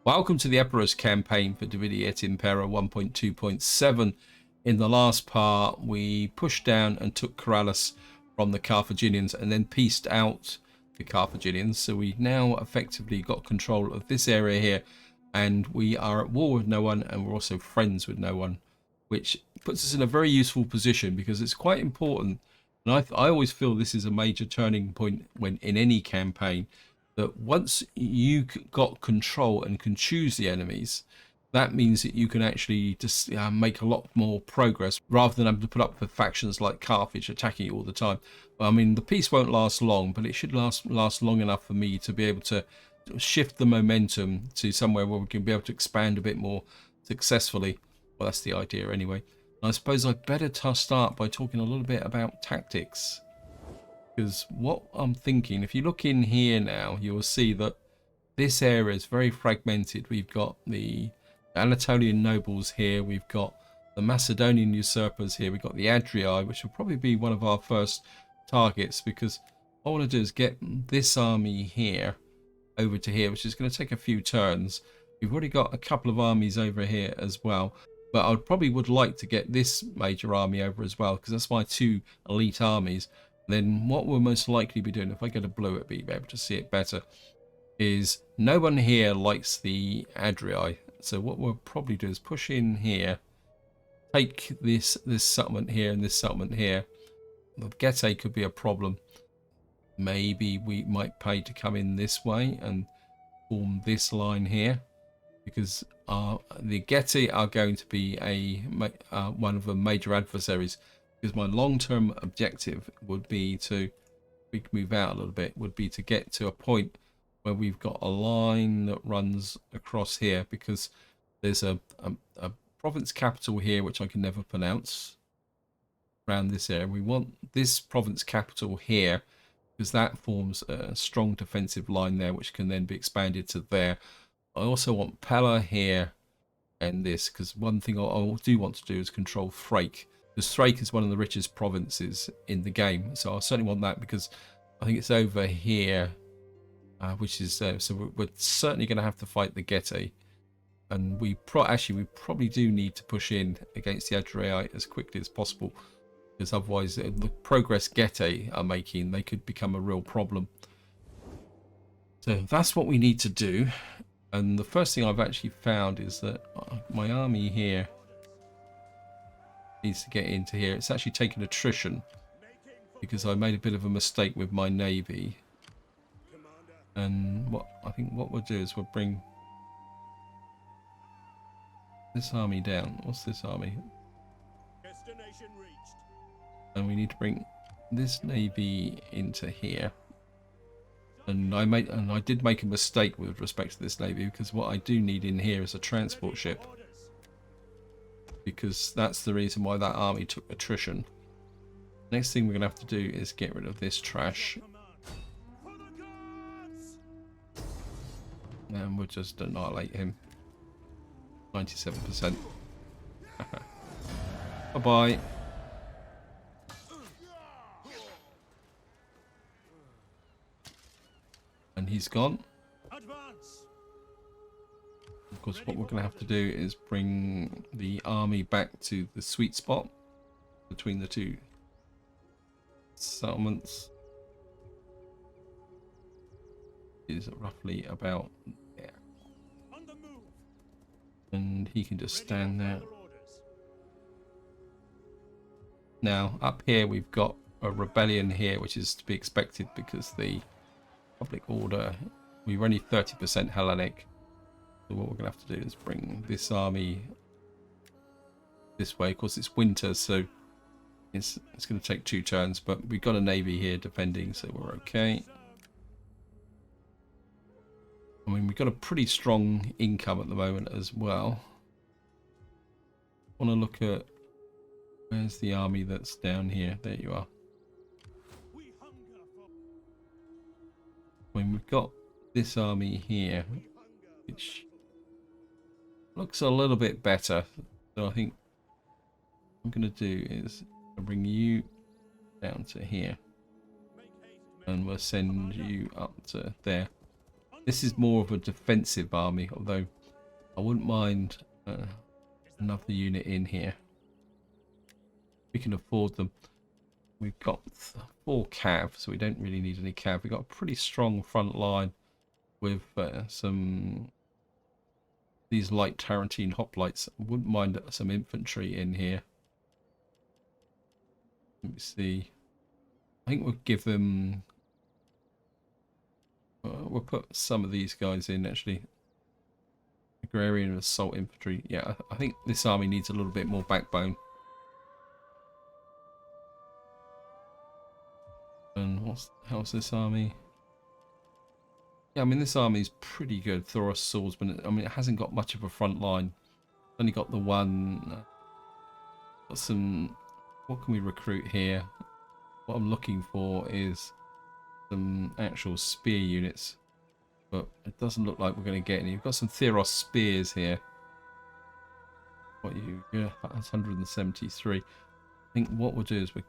Welcome to the Epirus Campaign for Et Impera 1.2.7. In the last part, we pushed down and took Karalis from the Carthaginians and then pieced out the Carthaginians. So we now effectively got control of this area here, and we are at war with no one, and we're also friends with no one, which puts us in a very useful position because it's quite important. And I always feel this is a major turning point when in any campaign, that once you got control and can choose the enemies, that means that you can actually just make a lot more progress rather than having to put up with factions like Carthage attacking you all the time. I mean, the peace won't last long, but it should last long enough for me to be able to shift the momentum to somewhere where we can be able to expand a bit more successfully. Well, that's the idea anyway. And I suppose I'd better start by talking a little bit about tactics. Because what I'm thinking, if you look in here now, you'll see that this area is very fragmented. We've got the Anatolian nobles here. We've got the Macedonian usurpers here. We've got the Adrii, which will probably be one of our first targets. Because what I want to do is get this army here over to here, which is going to take a few turns. We've already got a couple of armies over here as well. But I probably would like to get this major army over as well, because that's my two elite armies. Then what we'll most likely be doing, if I get a blue, it'll be able to see it better, is no one here likes the Adrii. So what we'll probably do is push in here, take this settlement here and this settlement here. The Getae could be a problem. Maybe we might pay to come in this way and form this line here, because the Getae are going to be one of the major adversaries. Because my long-term objective would be to, we can move out a little bit, would be to get to a point where we've got a line that runs across here, because there's a province capital here which I can never pronounce around this area. We want this province capital here because that forms a strong defensive line there which can then be expanded to there. I also want Pella here and this, because one thing I do want to do is control Thrace. Because Thrace is one of the richest provinces in the game, so I certainly want that, because I think it's over here, which is so we're certainly going to have to fight the Getae, and we probably do need to push in against the Adrii as quickly as possible, because otherwise the progress Getae are making, they could become a real problem. So that's what we need to do, and the first thing I've actually found is that my army here needs to get into here. It's actually taken attrition because I made a bit of a mistake with my navy. And I think what we'll do is we'll bring this army down. What's this army? Destination reached. And we need to bring this navy into here. And I did make a mistake with respect to this navy, because what I do need in here is a transport ship, because that's the reason why that army took attrition. Next thing we're going to have to do is get rid of this trash. And we'll just annihilate him. 97%. Bye-bye. And he's gone. Of course, what we're going to have to do is bring the army back to the sweet spot between the two settlements. It is roughly about there. And he can just stand there. Now, up here we've got a rebellion here, which is to be expected because the public order, we're only 30% Hellenic. So what we're going to have to do is bring this army this way. Of course, it's winter, so it's going to take 2 turns, but we've got a navy here defending, so we're okay. I mean, we've got a pretty strong income at the moment as well. I want to look at, where's the army that's down here? There you are. I mean, we've got this army here, which looks a little bit better. So I think what I'm going to do is bring you down to here, and we'll send you up to there. This is more of a defensive army, although I wouldn't mind another unit in here. We can afford them. We've got 4 cav, so we don't really need any cav. We've got a pretty strong front line with some these light Tarantine hoplites. I wouldn't mind some infantry in here. Let me see. I think we'll give them... we'll put some of these guys in, actually. Agrarian assault infantry. Yeah, I think this army needs a little bit more backbone. And how's this army? Yeah, I mean, this army is pretty good. Thoros swordsman. I mean, it hasn't got much of a front line. It's only got the one. Got some. What can we recruit here? What I'm looking for is some actual spear units, but it doesn't look like we're going to get any. We've got some Theros spears here. What you? Yeah, that's 173. I think what we'll do is we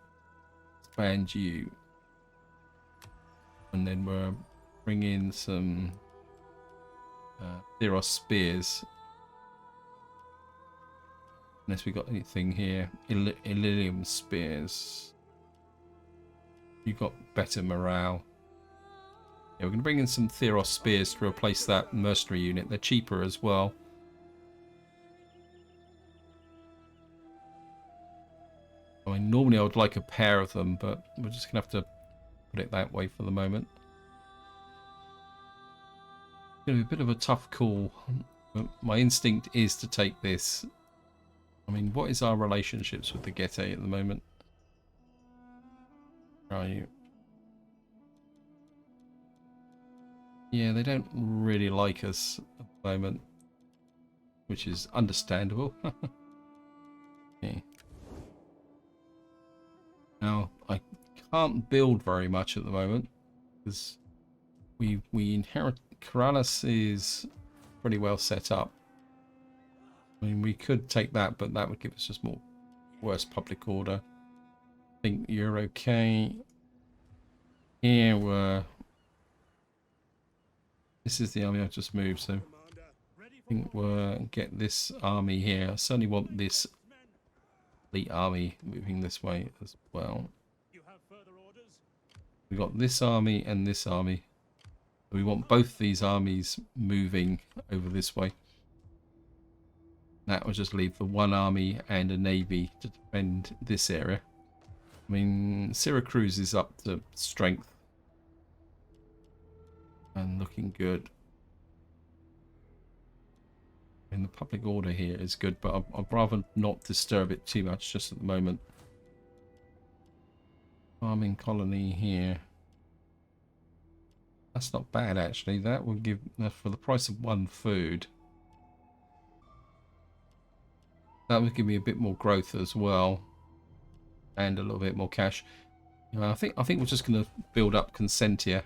expand you, and then we'll bring in some Theros spears. Unless we got anything here. Illyrium spears. You got better morale. Yeah, we're going to bring in some Theros spears to replace that mercenary unit. They're cheaper as well. I mean, normally I would like a pair of them, but we're just going to have to put it that way for the moment. It's going to be a bit of a tough call, but my instinct is to take this. I mean, what is our relationships with the Getae at the moment? Are you? Yeah, they don't really like us at the moment, which is understandable. Okay. Now, I can't build very much at the moment because we inherit. Karalis is pretty well set up. I mean, we could take that, but that would give us just worse public order. I think you're okay. Here this is the army I've just moved, so I think we'll get this army here. I certainly want this elite army moving this way as well. We've got this army and this army. We want both these armies moving over this way. That will just leave the one army and a navy to defend this area. I mean, Syracuse is up to strength and looking good. I mean, the public order here is good, but I'd rather not disturb it too much just at the moment. Farming colony here. That's not bad, actually. That will give, for the price of 1 food, that would give me a bit more growth as well, and a little bit more cash. I think we're just going to build up Consentia,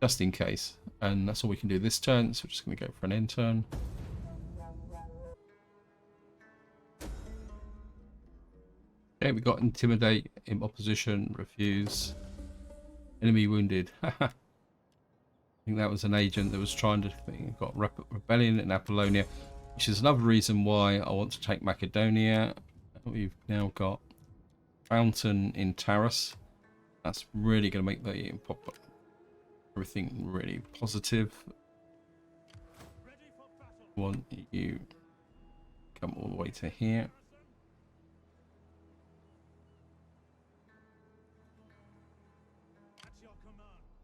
just in case, and that's all we can do this turn. So we're just going to go for an end turn. Okay, we got intimidate, in opposition, refuse. Enemy wounded. I think that was an agent that was trying to got rebellion in Apollonia, which is another reason why I want to take Macedonia. We've now got Fountain in Taras. That's really going to make the everything really positive. Want you come all the way to here.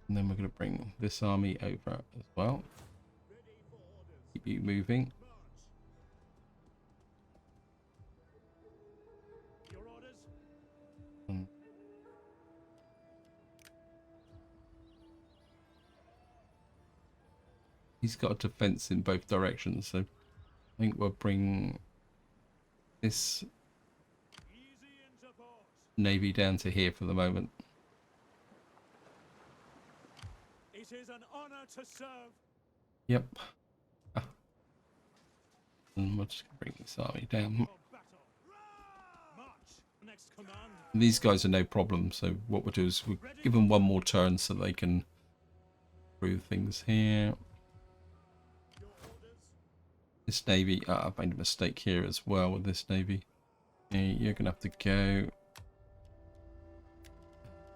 And then we're going to bring this army over as well. Keep you moving. And he's got a defense in both directions, so I think we'll bring this navy down to here for the moment. It is an honor to serve. Yep. And we're just going to bring this army down. These guys are no problem, so what we'll do is we'll give them one more turn so they can through things here. This navy, I've made a mistake here as well with this navy. Okay, you're gonna have to go.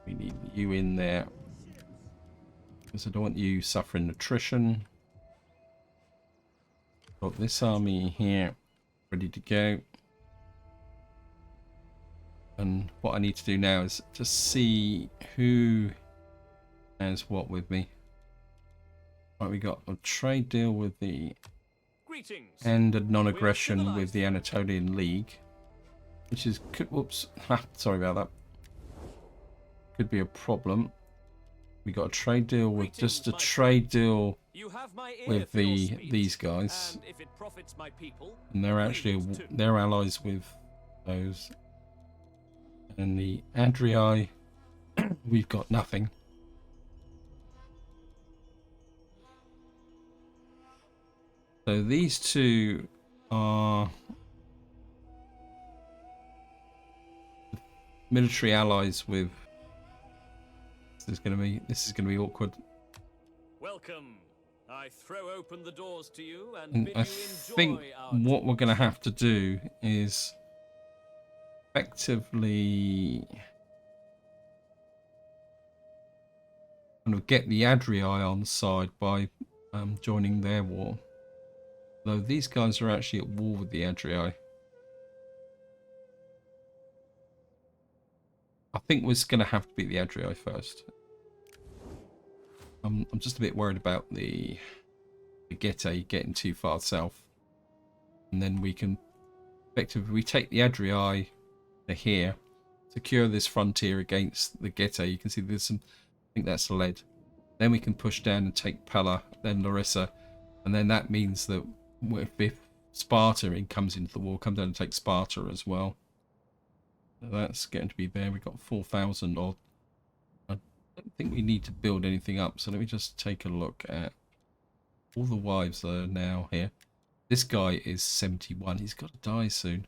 We need you in there because I don't want you suffering attrition. Got this army here ready to go. And what I need to do now is to see who has what with me. Right, we got a trade deal with the and a non-aggression with the Anatolian League, which is whoops, sorry about that. Could be a problem. We got a trade deal with just a trade deal with these guys, and they're actually they're allies with those. And the Adrii, we've got nothing. So these two are military allies with. This is gonna be awkward. Welcome. I throw open the doors to you and bid I you think enjoy what we're gonna have to do is effectively kind of get the Adrii on side by joining their war. Though these guys are actually at war with the Adrii. I think we're going to have to beat the Adrii first. I'm just a bit worried about the Getae getting too far south. And then we can effectively, we take the Adrii to here, secure this frontier against the Getae. You can see there's some, I think that's lead. Then we can push down and take Pella, then Larissa. And then that means that if Sparta comes into the war, come down and take Sparta as well. So that's getting to be there. We've got 4,000 odd. I don't think we need to build anything up. So let me just take a look at all the wives that are now here. This guy is 71. He's got to die soon.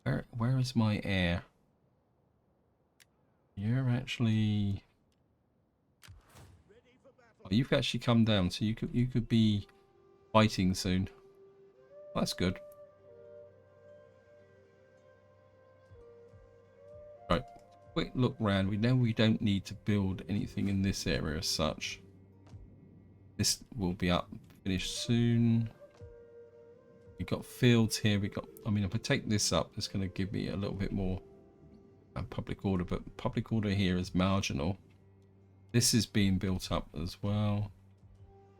Where is my heir? You're actually... Oh, you've actually come down, so you could be fighting soon. That's good. Right, quick look round. We know we don't need to build anything in this area as such. This will be up, finished soon. We've got fields here. I mean, if I take this up, it's going to give me a little bit more public order, but public order here is marginal. This is being built up as well.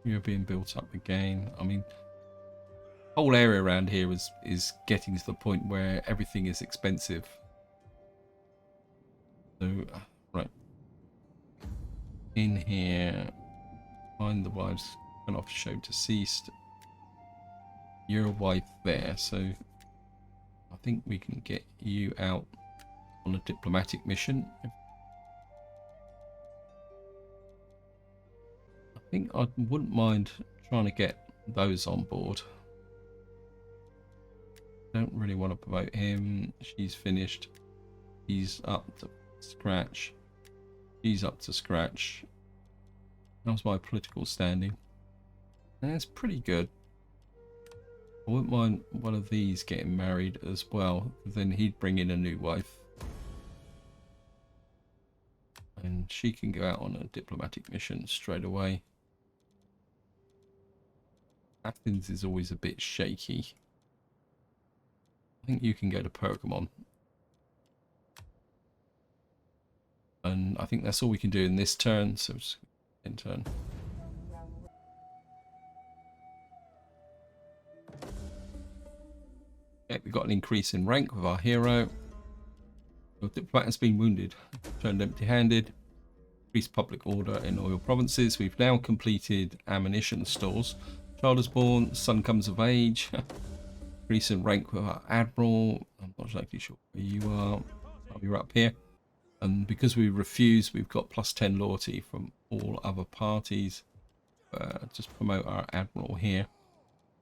You're being built up again. I mean, the whole area around here is getting to the point where everything is expensive. So, right. In here, find the wives and off show deceased. You're a wife there, so I think we can get you out on a diplomatic mission. I think I wouldn't mind trying to get those on board. Don't really want to promote him. She's finished. He's up to scratch. She's up to scratch. How's my political standing? That's pretty good. I wouldn't mind one of these getting married as well. Then he'd bring in a new wife. And she can go out on a diplomatic mission straight away. Athens is always a bit shaky. I think you can go to Pergamon. And I think that's all we can do in this turn, so just in turn. Okay, we got an increase in rank with our hero. The diplomat has been wounded, turned empty-handed. Increased public order in oil provinces. We've now completed ammunition stores. Child is born, son comes of age. Increase in rank with our admiral. I'm not exactly sure where you are. Oh, you're up here. And because we refuse, we've got +10 loyalty from all other parties. Just promote our admiral here.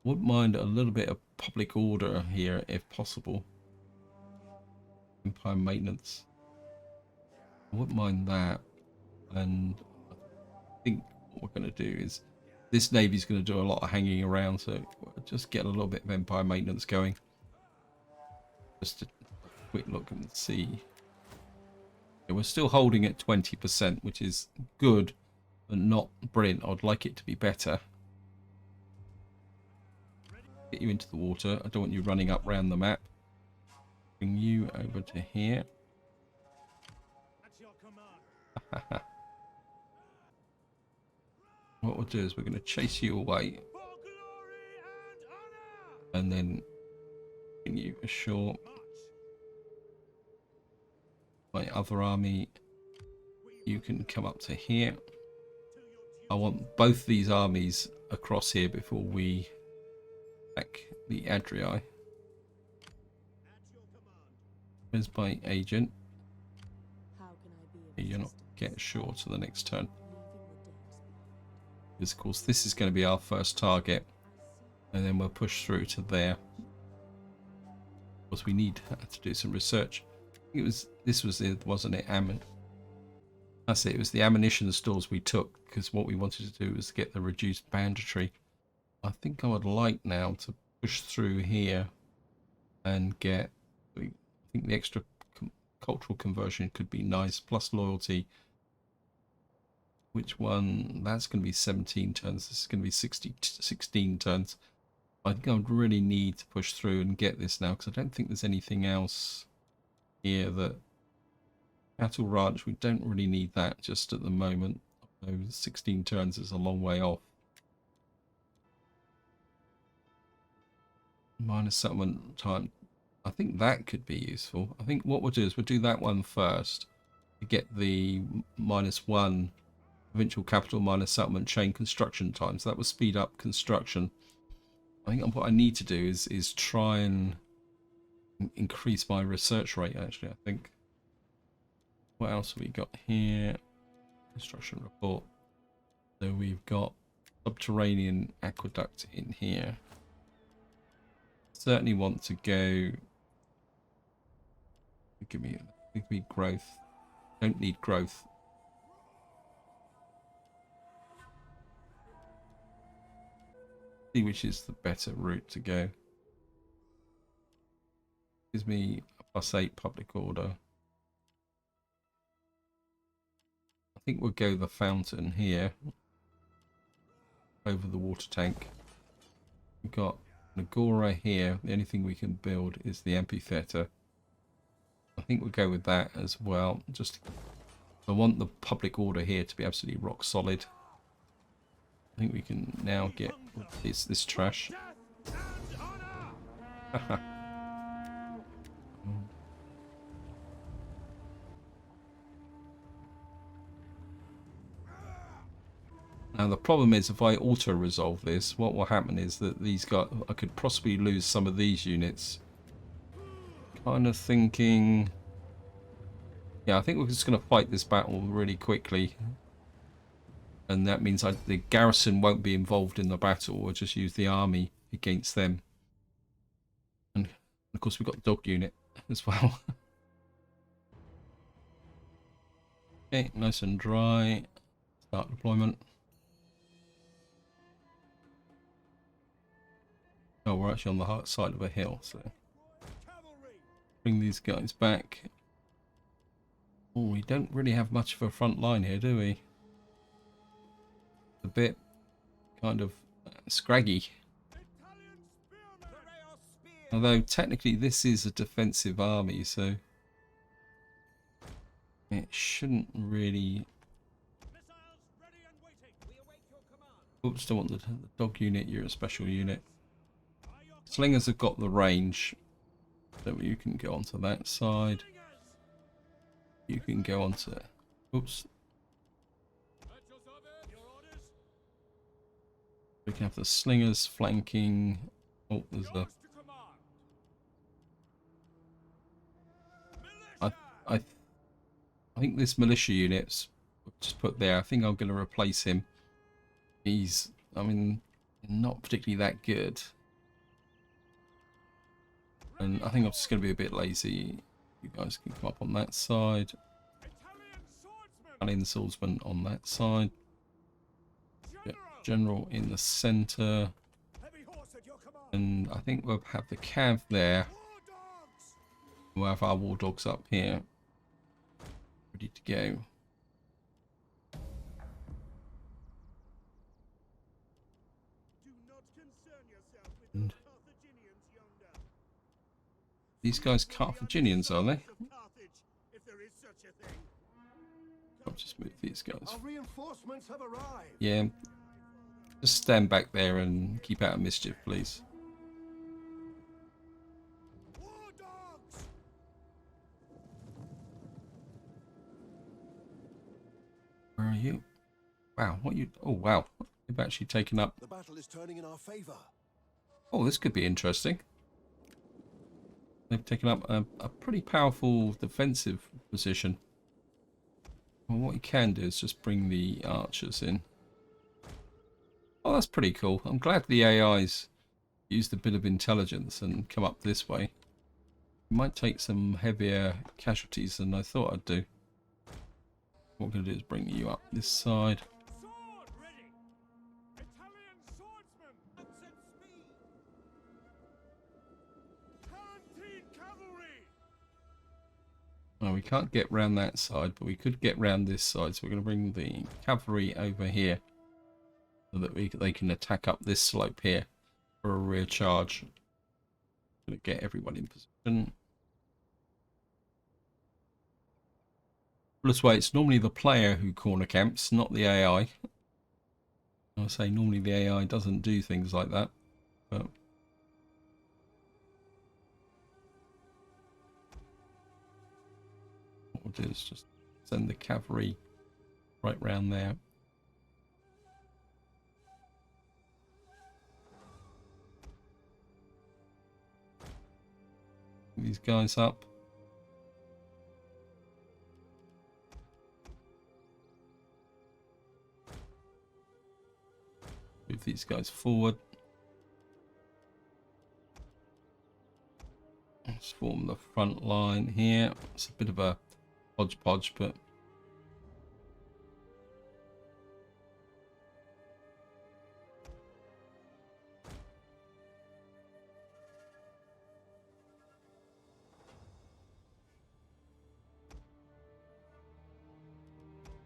Wouldn't mind a little bit of public order here if possible. Empire maintenance. I wouldn't mind that. And I think what we're going to do is this navy's going to do a lot of hanging around, so we'll just get a little bit of Empire maintenance going. Just a quick look and see. Yeah, we're still holding at 20%, which is good, but not brilliant. I'd like it to be better. Get you into the water. I don't want you running up round the map. Bring you over to here. What we'll do is we're going to chase you away. And then bring you ashore. My other army, you can come up to here. I want both these armies across here before we attack the Adrii. Where's my agent? You're not get ashore to the next turn. Because of course this is going to be our first target, and then we'll push through to there. Of course we need to do some research. It was wasn't it? That's it. It was the ammunition stores we took because what we wanted to do was get the reduced banditry. I think I would like now to push through here and get. I think the extra cultural conversion could be nice, plus loyalty. Which one? That's going to be 17 turns. This is going to be 16 turns. I think I would really need to push through and get this now because I don't think there's anything else here that cattle ranch. We don't really need that just at the moment. Although 16 turns is a long way off. Minus settlement time. I think that could be useful. I think what we'll do is we'll do that one first to get the -1 provincial capital minus settlement chain construction time. So that will speed up construction. I think what I need to do is try and increase my research rate, actually. I think. What else have we got here? Construction report. So we've got subterranean aqueduct in here. Certainly want to go. Give me growth. Don't need growth. See which is the better route to go. Gives me a +8 public order. I think we'll go the fountain here over the water tank. We've got an agora here. The only thing we can build is the amphitheatre. I think we'll go with that as well. Just I want the public order here to be absolutely rock solid. I think we can now get this trash. Now the problem is if I auto-resolve this, what will happen is that these guys, I could possibly lose some of these units. Kind of thinking, yeah, I think we're just going to fight this battle really quickly. And that means the garrison won't be involved in the battle. We'll just use the army against them. And of course we've got the dog unit as well. Okay, nice and dry. Start deployment. Oh, we're actually on the side of a hill, so bring these guys back. Oh, we don't really have much of a front line here, do we? A bit kind of scraggy. Although technically this is a defensive army, so it shouldn't really. Oops, don't want the dog unit. You're a special unit. Slingers have got the range, so you can go onto that side. You can go onto. Oops. We can have the slingers flanking. Oh, there's the. I think this militia unit's just put there. I think I'm going to replace him. He's, I mean, not particularly that good. And I think I'm just going to be a bit lazy. You guys can come up on that side. Italian swordsman on that side. General in the center. And I think we'll have the cav there. We'll have our war dogs up here. Ready to go. And these guys Carthaginians, are they? I'll just move these guys. Yeah. Just stand back there and keep out of mischief, please. Where are you? Wow, what you... Oh, wow. They've actually taken up... The battle is turning in our favor. Oh, this could be interesting. They've taken up a pretty powerful defensive position. Well, what you can do is just bring the archers in. Oh, that's pretty cool. I'm glad the AI's used a bit of intelligence and come up this way. We might take some heavier casualties than I thought I'd do. What we're going to do is bring you up this side. Oh, we can't get round that side, but we could get round this side. So we're going to bring the cavalry over here so that they can attack up this slope here for a rear charge. Going to get everyone in position. This way, it's normally the player who corner camps, not the AI. I'll say normally the AI doesn't do things like that, but what we'll do is just send the cavalry right round there. These guys up. Move these guys forward. Let's form the front line here. It's a bit of a hodgepodge, but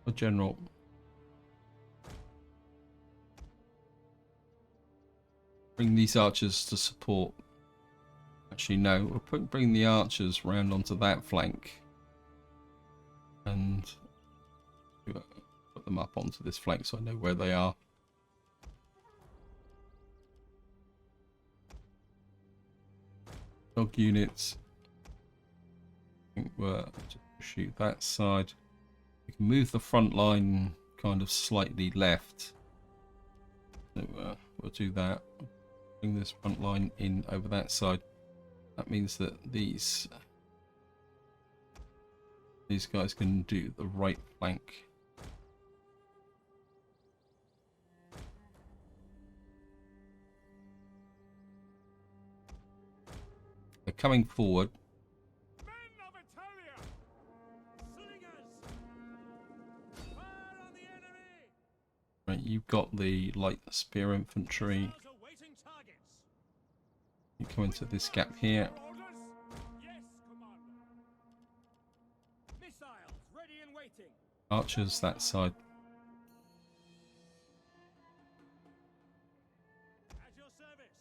a general. Bring these archers to support. Actually, no, we'll bring the archers round onto that flank and put them up onto this flank so I know where they are. Dog units. I think we'll just shoot that side. We can move the front line kind of slightly left. So we'll do that. Bring this front line in over that side. That means that these guys can do the right flank. They're coming forward. Men of Italia! Slingers! Fire on the enemy! Right, you've got the light spear infantry. You come into this gap here. Archers that side. At your service.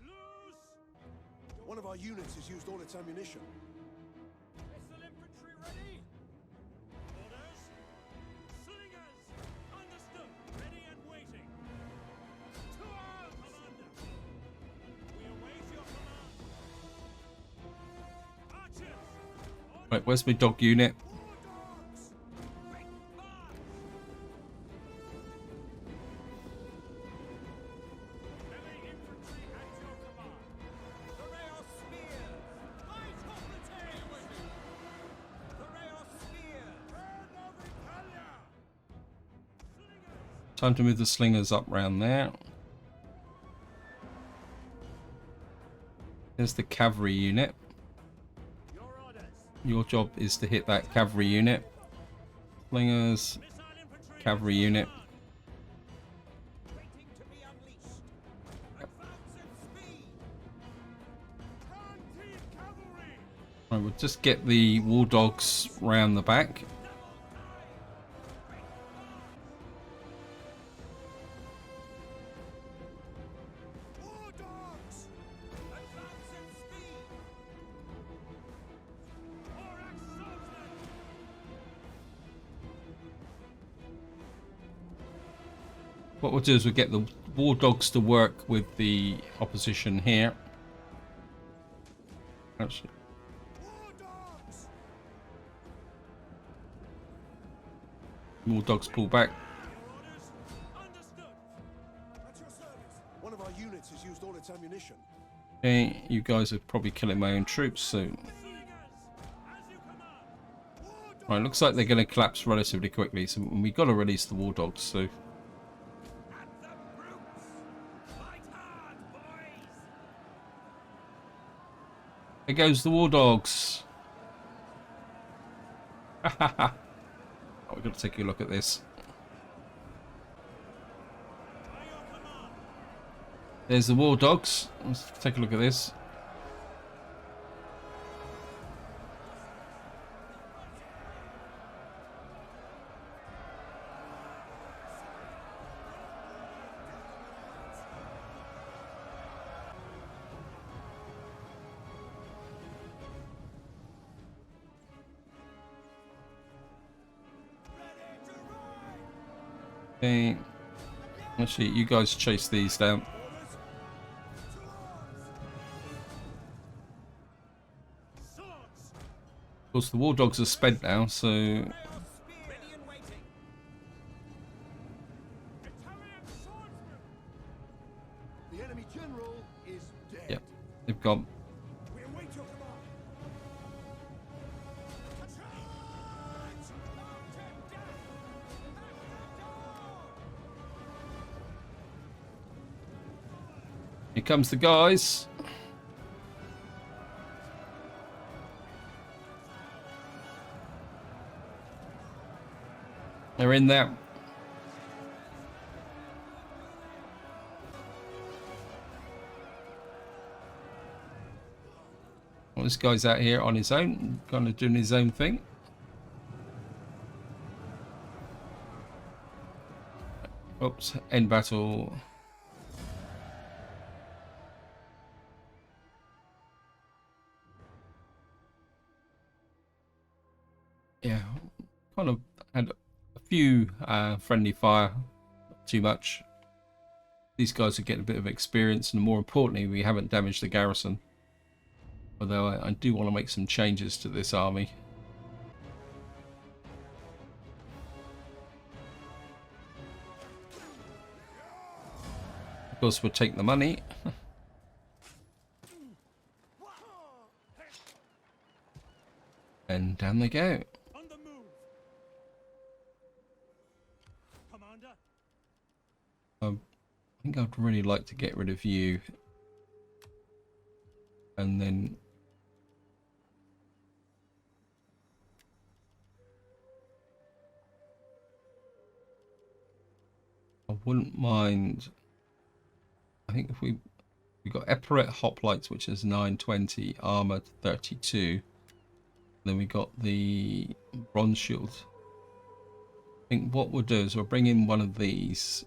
Loose! One of our units has used all its ammunition. Missile infantry ready. Orders. Slingers. Understood. Ready and waiting. To our commander. We await your command. Archers. Right, where's my dog unit? Time to move the slingers up round there. There's the cavalry unit. Your job is to hit that cavalry unit. Slingers, cavalry unit. Right, we'll just get the war dogs round the back. War dogs! Advance at speed! Thorax swordsman! What we'll do is we'll get the war dogs to work with the opposition here. Actually, War dogs! war dogs pull back. Orders? Understood! At your service. One of our units has used all its ammunition. Okay, you guys are probably killing my own troops soon. Pursuing us! As you command! War dogs! Right, looks like they're going to collapse relatively quickly, so we've got to release the war dogs. So At the brutes! Fight hard, boys! there goes the war dogs. Oh, we've got to take a look at this. By your command! There's the war dogs. Let's take a look at this. Okay. Actually, you guys chase these down. Swords! Of course, the war dogs are spent now, so Ready and waiting! Italian swordsman! The enemy general is dead. yep, they've gone. We await your command. Charge! Here comes the guys. They're in there. Well, this guy's out here on his own, kind of doing his own thing. Oops, end battle. Yeah, kind of had a few friendly fire, not too much. These guys are getting a bit of experience, and more importantly, we haven't damaged the garrison. Although I do want to make some changes to this army. Of course, we'll take the money. And down they go. On the move! Commander! I think I'd really like to get rid of you. And then I wouldn't mind. I think if we got Epirus hoplites, which is 920, armor 32. Then we got the bronze shield. I think what we'll do is we'll bring in one of these.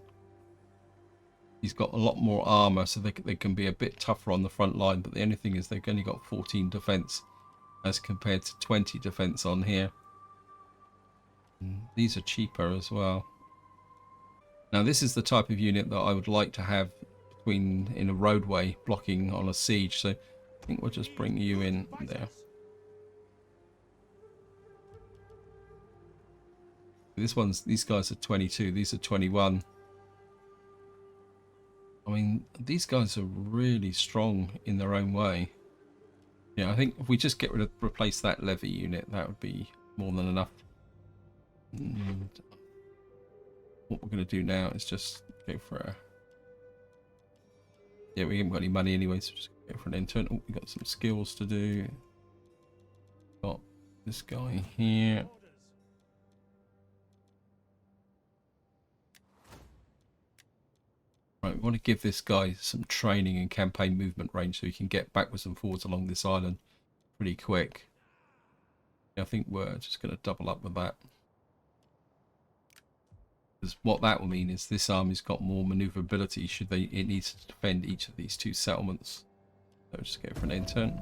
He's got a lot more armor, so they can be a bit tougher on the front line. But the only thing is they've only got 14 defense as compared to 20 defense on here. And these are cheaper as well. Now this is the type of unit that I would like to have in a roadway blocking on a siege. So I think we'll just bring you in there. These guys are 22. These are 21. I mean, these guys are really strong in their own way. Yeah, I think if we just replace that levy unit, that would be more than enough. And what we're going to do now is just go for a... Yeah, we haven't got any money anyway, so just go for an intern. Oh, we've got some skills to do. Got this guy here. Right, we want to give this guy some training and campaign movement range so he can get backwards and forwards along this island pretty quick. I think we're just going to double up with that. Because what that will mean is this army's got more maneuverability should it needs to defend each of these 2 settlements. So just go for an end turn.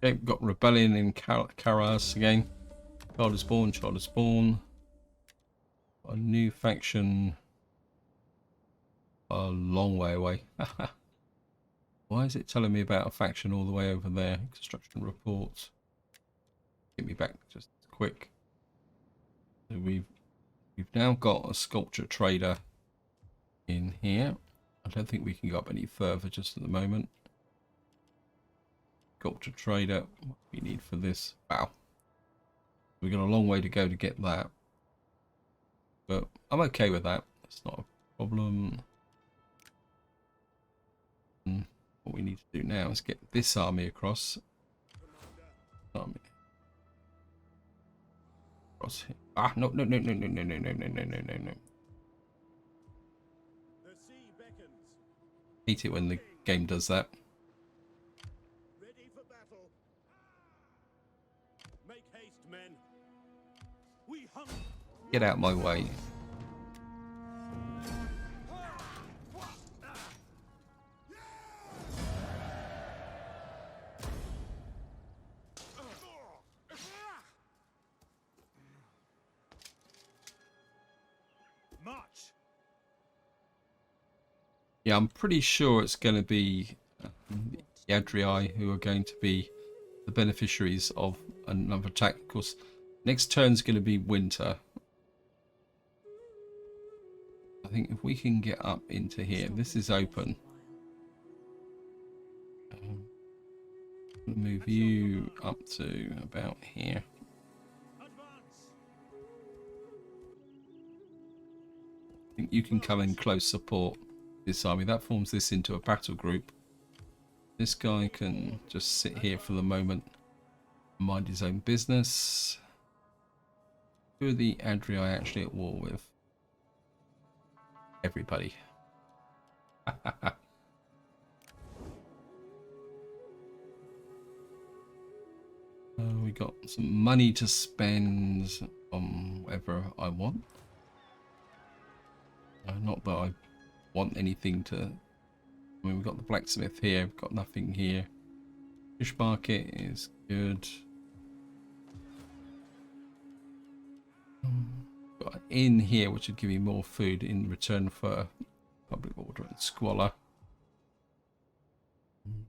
Okay, we've got rebellion in Karalis again. Child is born, child is born. Got a new faction a long way away. Why is it telling me about a faction all the way over there? Construction reports. Get me back just quick. So we've now got a sculpture trader in here. I don't think we can go up any further just at the moment. Sculpture trader. What do we need for this? Wow. We've got a long way to go to get that. But I'm okay with that. That's not a problem. What we need to do now is get this army across. Army. Across here. Ah, no. The sea beckons. Hate it when the game does that. Ready for battle. Make haste, men. We hunt. Get out my way. March. Yeah, I'm pretty sure it's going to be the Adrii who are going to be the beneficiaries of another attack. Of course, next turn's going to be winter. I think if we can get up into here, this is open. Move you up to about here. Advance. I think you can come in close support this army. That forms this into a battle group. This guy can just sit here for the moment, mind his own business. Who are the Adrii actually at war with? Everybody. We got some money to spend on whatever I want. Not that I want anything to... I mean, we've got the blacksmith here, we've got nothing here. Fish market is good. Got an inn here which would give me more food in return for public order and squalor.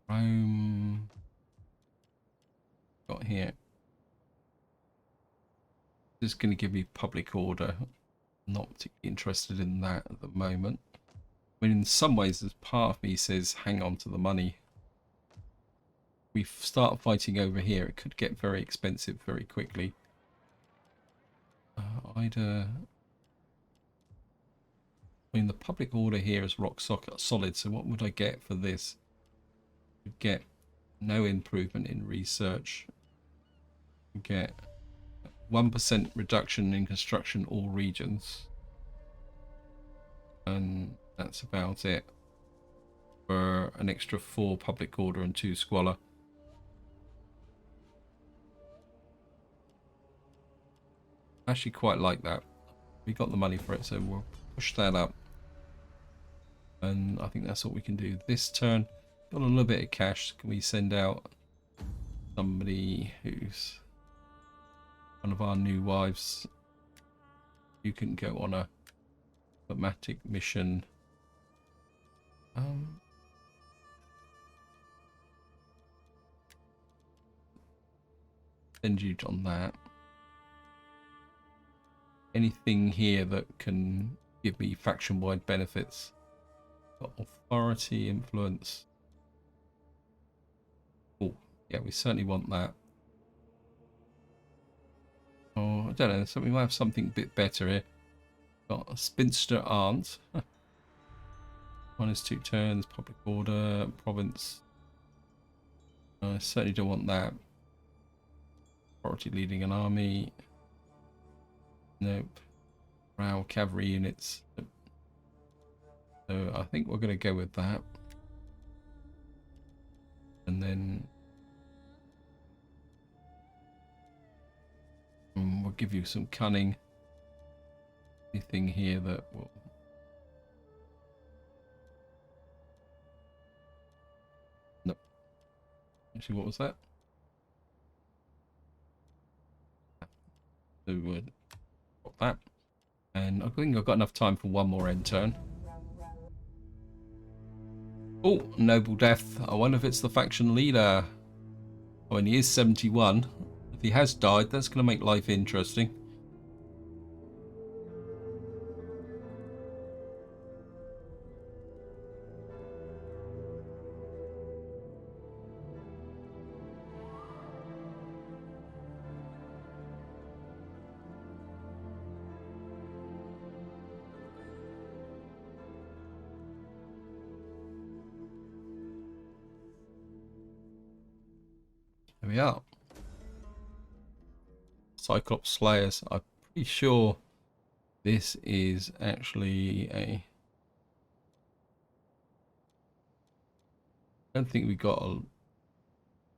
Rome. Got here. Just going to give me public order. Not particularly interested in that at the moment. I mean, in some ways, there's part of me says, hang on to the money. We start fighting over here, it could get very expensive very quickly. I mean, the public order here is rock solid, so what would I get for this? I'd get no improvement in research. I'd get 1% reduction in construction all regions. And that's about it. For an extra 4 public order and 2 squalor. I actually quite like that. We got the money for it, so we'll push that up. And I think that's what we can do this turn. Got a little bit of cash. Can we send out somebody who's one of our new wives? You can go on a diplomatic mission. Send you on that. Anything here that can give me faction-wide benefits? Got authority, influence. Oh, yeah, we certainly want that. Oh, I don't know. So we might have something a bit better here. Got a spinster aunt. 1 is 2 turns. Public order, province. I certainly don't want that. Authority leading an army. Nope. Row cavalry units. So I think we're going to go with that. And then we'll give you some cunning. Anything here that will... No. Actually, what was that? So we'll got that. And I think I've got enough time for one more end turn. Oh, noble death. I wonder if it's the faction leader. I mean, he is 71. If he has died, that's going to make life interesting. There we are. Cyclops Slayers. I'm pretty sure this is actually a... I don't think we got a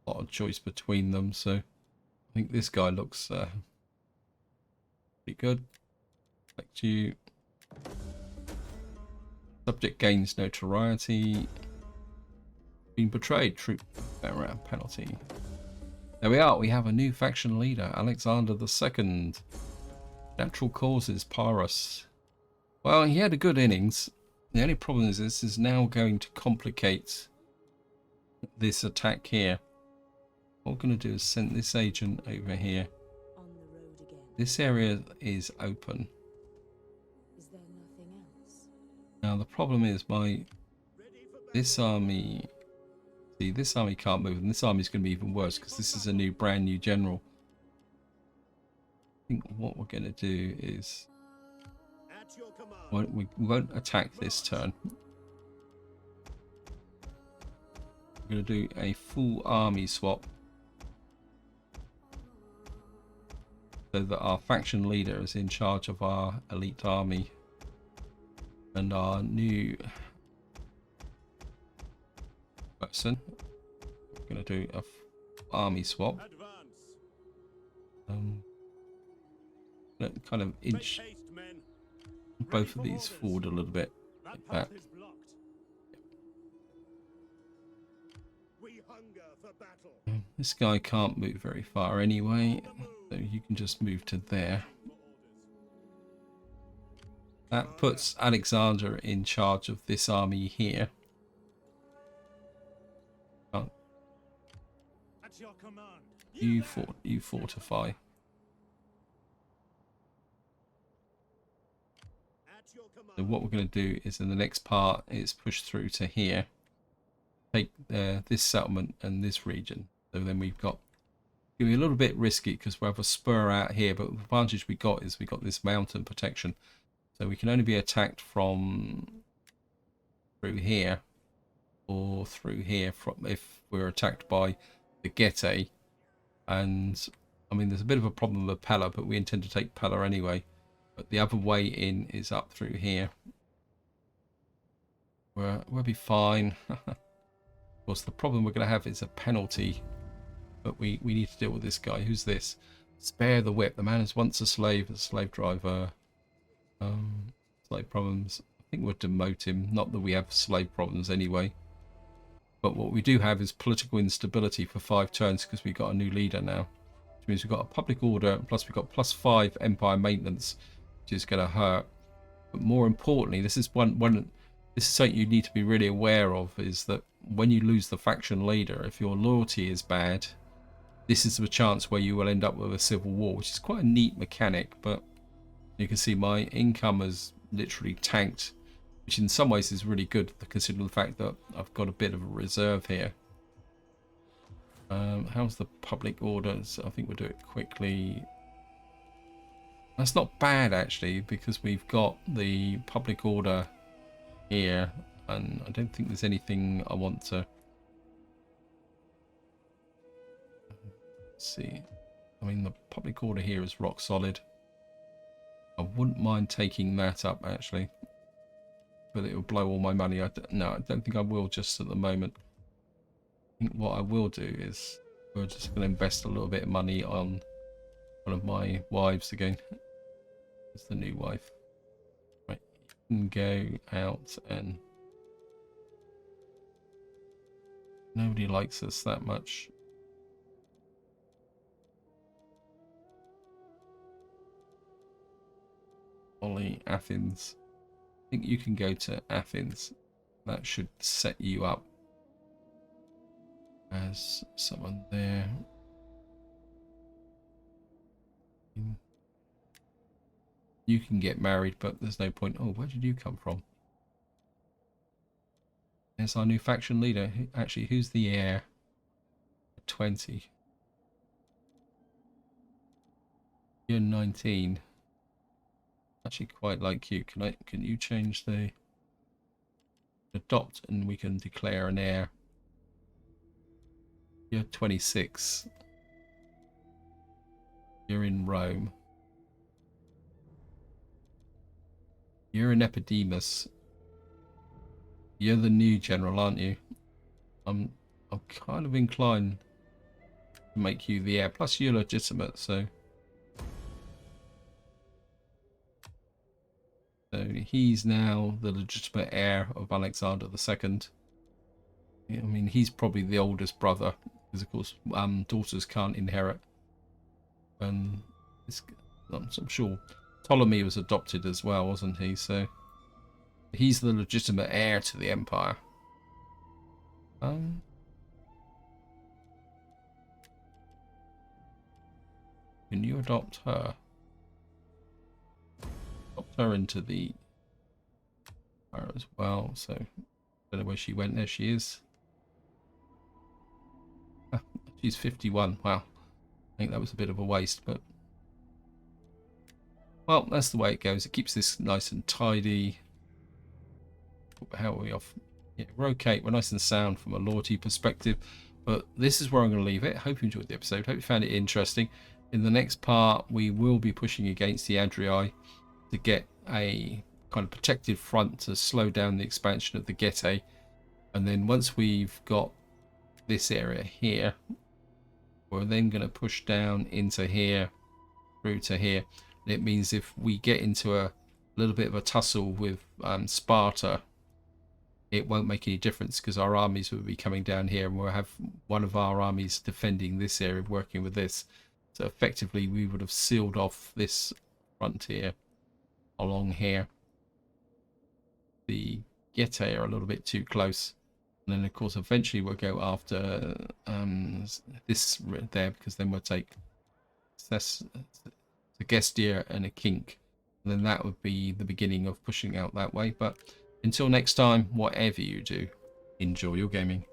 lot of choice between them, so I think this guy looks pretty good. Select you. Subject gains notoriety. Been betrayed. Troop penalty. There we are. We have a new faction leader, Alexander II. Natural causes, Pyrrhus. Well, he had a good innings. The only problem is this is now going to complicate this attack here. What we're going to do is send this agent over here. On the road again. This area is open. Is there nothing else? Now the problem is this army... See, this army can't move, and this army is going to be even worse because this is a brand new general. I think what we're going to do is At your command. we won't attack this turn. We're going to do a full army swap so that our faction leader is in charge of our elite army, and our new person. We're going to do a army swap. Kind of inch both of these forward a little bit, like that. This guy can't move very far anyway, so you can just move to there. That puts Alexander in charge of this army here. You fortify. So what we're going to do is in the next part is push through to here, take this settlement and this region. So then we've got, it'll be a little bit risky because we have a spur out here, but the advantage we got is we got this mountain protection, so we can only be attacked from through here or through here from if we're attacked by the Getae. And I mean, there's a bit of a problem with Pella, but we intend to take Pella anyway. But the other way in is up through here. We'll be fine. Of course, the problem we're going to have is a penalty. But we need to deal with this guy. Who's this? Spare the whip. The man is once a slave driver. Slave problems. I think we'll demote him. Not that we have slave problems anyway. But what we do have is political instability for 5 turns because we've got a new leader now. Which means we've got a public order, plus we've got +5 empire maintenance, which is going to hurt. But more importantly, this is this is something you need to be really aware of, is that when you lose the faction leader, if your loyalty is bad, this is the chance where you will end up with a civil war, which is quite a neat mechanic. But you can see my income has literally tanked, which in some ways is really good considering the fact that I've got a bit of a reserve here. How's the public orders? I think we'll do it quickly. That's not bad actually, because we've got the public order here, and I don't think there's anything I want to... Let's see. I mean, the public order here is rock solid. I wouldn't mind taking that up actually, but it will blow all my money. No, I don't think I will just at the moment. think what I will do is we're just going to invest a little bit of money on one of my wives again. It's the new wife. Right, you can go out, and nobody likes us that much. Ollie, Athens. I think you can go to Athens. That should set you up as someone there. You can get married, but there's no point. Oh, where did you come from? There's our new faction leader. Actually, who's the heir? 20. You're 19. Actually quite like you. Can you change the adopt, and we can declare an heir? You're 26. You're in Rome. You're in Epidemus. You're the new general, aren't you? I'm kind of inclined to make you the heir. Plus you're legitimate, so he's now the legitimate heir of Alexander II. I mean, he's probably the oldest brother, because of course daughters can't inherit. And I'm sure Ptolemy was adopted as well, wasn't he? So he's the legitimate heir to the empire. Can you adopt her? Adopt her into the empire as well. So I don't know where she went. There she is. She's 51. Wow. I think that was a bit of a waste, but well, that's the way it goes. It keeps this nice and tidy. How are we off? Yeah, we're okay. We're nice and sound from a loyalty perspective. But this is where I'm going to leave it. Hope you enjoyed the episode. Hope you found it interesting. In the next part, we will be pushing against the Adrii to get a kind of protected front to slow down the expansion of the Getae. And then once we've got this area here, we're then going to push down into here, through to here. And it means if we get into a little bit of a tussle with Sparta, it won't make any difference, because our armies will be coming down here, and we'll have one of our armies defending this area, working with this. So effectively we would have sealed off this frontier along here. The Getae are a little bit too close. And then of course eventually we'll go after this there, because then we'll take a Gestia and a Kink. And then that would be the beginning of pushing out that way. But until next time, whatever you do, enjoy your gaming.